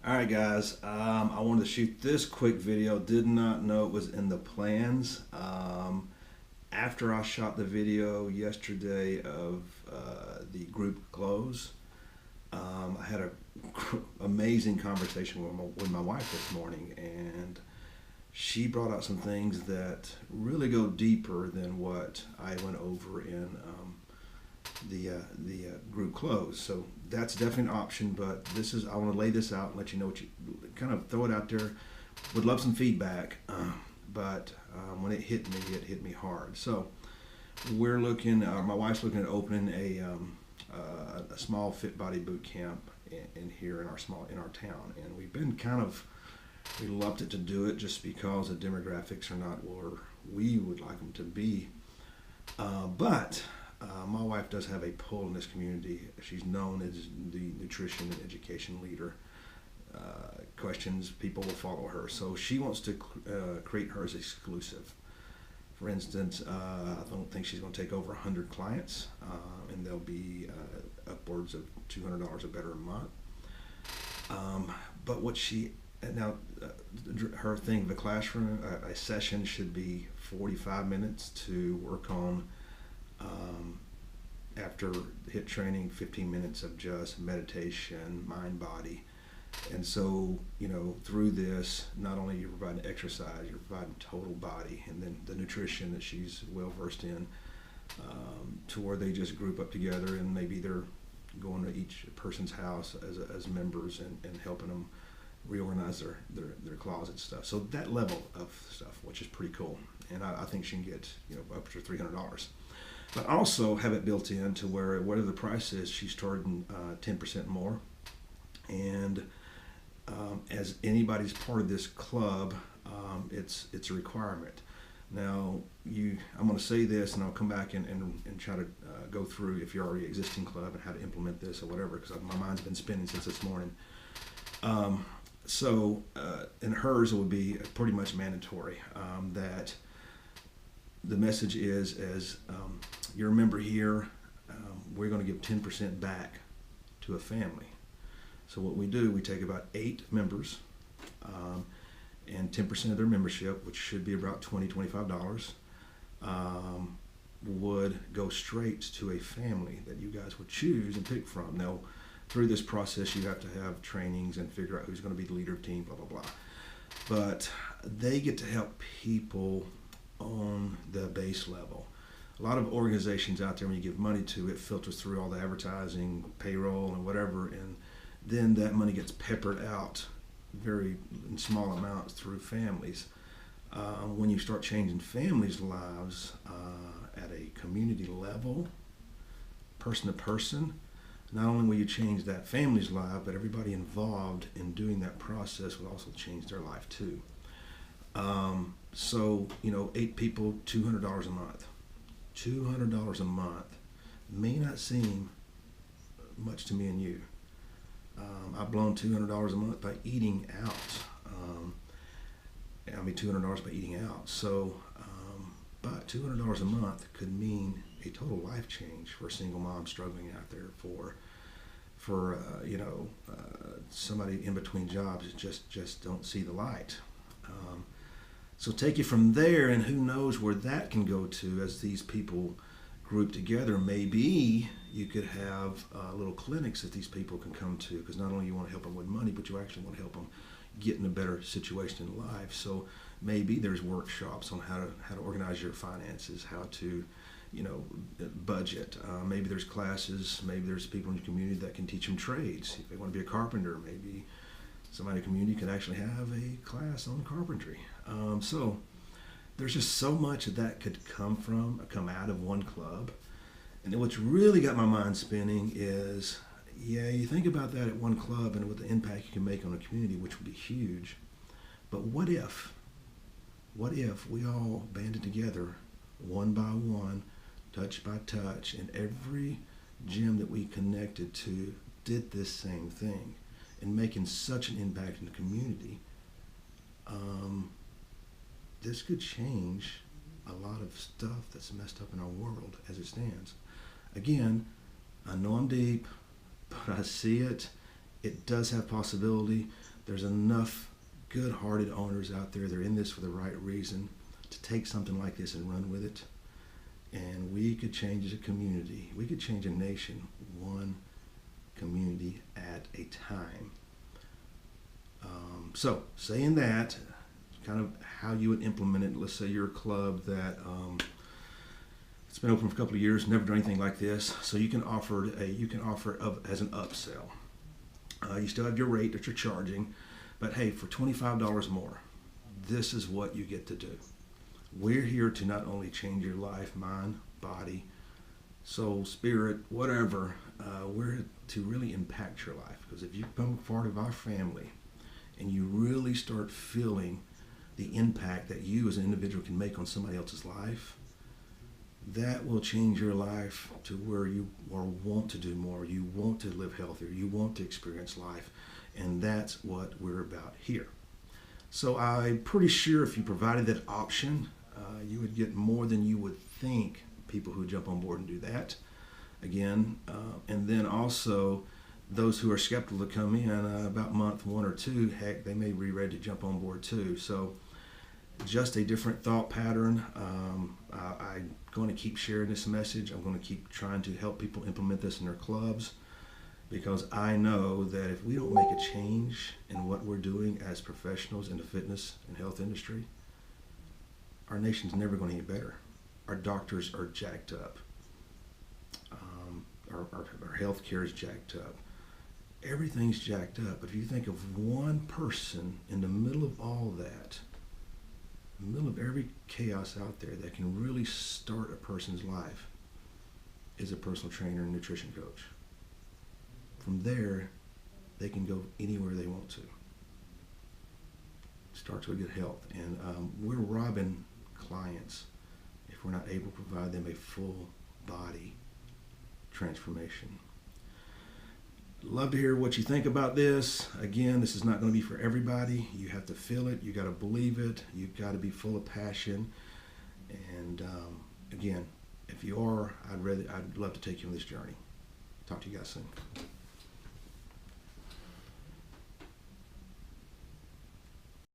Alright guys, I wanted to shoot this quick video. Did not know it was in the plans. After I shot the video yesterday of the group close, I had an amazing conversation with my wife this morning, and she brought out some things that really go deeper than what I went over in the group close. So that's definitely an option. But this is I want to lay this out and let you know what you kind of throw it out there. Would love some feedback, but when it hit me hard. So we're looking. My wife's looking at opening a small fit body boot camp in here in our town, and we've been kind of reluctant to do it just because the demographics are not where we would like them to be. But my wife does have a pull in this community. She's known as the nutrition and education leader. Questions, people will follow her. So she wants to create hers exclusive. For instance, I don't think she's going to take over 100 clients, and they'll be upwards of $200 or better a month. But what she now her thing, the classroom, a session should be 45 minutes to work on. After HIIT training, 15 minutes of just meditation, mind, body. And so, through this, not only you're providing exercise, you're providing total body, and then the nutrition that she's well versed in, to where they just group up together, and maybe they're going to each person's house as members and helping them reorganize their closet stuff. So that level of stuff, which is pretty cool. And I think she can get up to $300. But also have it built in to where whatever the price is, she's charging 10% more. And as anybody's part of this club, it's a requirement. Now, I'm going to say this, and I'll come back and try to go through if you're already existing club and how to implement this or whatever, because my mind's been spinning since this morning. So in hers, it would be pretty much mandatory that the message is, as you're a member here, we're going to give 10% back to a family. So what we do, we take about 8 members, and 10% of their membership, which should be about $25, would go straight to a family that you guys would choose and pick from. Now, through this process, you have to have trainings and figure out who's going to be the leader of the team, blah, blah, blah. But they get to help people on the base level. A lot of organizations out there, when you give money to, it filters through all the advertising, payroll, and whatever, and then that money gets peppered out very in small amounts through families. When you start changing families' lives at a community level, person to person, not only will you change that family's life, but everybody involved in doing that process will also change their life too. So, 8 people, $200 a month. $200 a month may not seem much to me and you. I've blown $200 a month by eating out. $200 by eating out. So, but $200 a month could mean a total life change for a single mom struggling out there, for somebody in between jobs that just don't see the light. So take you from there, and who knows where that can go to as these people group together. Maybe you could have little clinics that these people can come to, because not only you want to help them with money, but you actually want to help them get in a better situation in life. So maybe there's workshops on how to organize your finances, how to budget. Maybe there's classes, maybe there's people in your community that can teach them trades. If they want to be a carpenter, maybe somebody in the community could actually have a class on carpentry. So there's just so much that could come out of one club. And then what's really got my mind spinning is, you think about that at one club and what the impact you can make on a community, which would be huge. But what if we all banded together, one by one, touch by touch, and every gym that we connected to did this same thing, and making such an impact in the community? This could change a lot of stuff that's messed up in our world as it stands. Again, I know I'm deep, but I see it. It does have possibility. There's enough good-hearted owners out there. They're in this for the right reason to take something like this and run with it. And we could change a community. We could change a nation one community at a time. So saying that, kind of how you would implement it. Let's say you're a club that it's been open for a couple of years, never done anything like this. So you can offer as an upsell. You still have your rate that you're charging, but hey, for $25 more, this is what you get to do. We're here to not only change your life, mind, body, soul, spirit, whatever. We're to really impact your life, because if you become part of our family and you really start feeling the impact that you as an individual can make on somebody else's life, that will change your life to where you want to do more. You want to live healthier. You want to experience life. And that's what we're about here. So I'm pretty sure if you provided that option, you would get more than you would think people who jump on board and do that. Again, and then also those who are skeptical to come in about month 1 or 2, heck, they may be ready to jump on board too. So just a different thought pattern. I'm going to keep sharing this message. I'm going to keep trying to help people implement this in their clubs, because I know that if we don't make a change in what we're doing as professionals in the fitness and health industry, our nation's never going to get better. Our doctors are jacked up. Our health care is jacked up. Everything's jacked up. If you think of one person in the middle of all that, in the middle of every chaos out there, that can really start a person's life, is a personal trainer and nutrition coach. From there, they can go anywhere they want to. Starts with good health. And we're robbing clients if we're not able to provide them a full body transformation. Love to hear what you think about this. Again, this is not going to be for everybody. You have to feel it. You got to believe it. You've got to be full of passion. And again, if you are, I'd love to take you on this journey. Talk to you guys soon.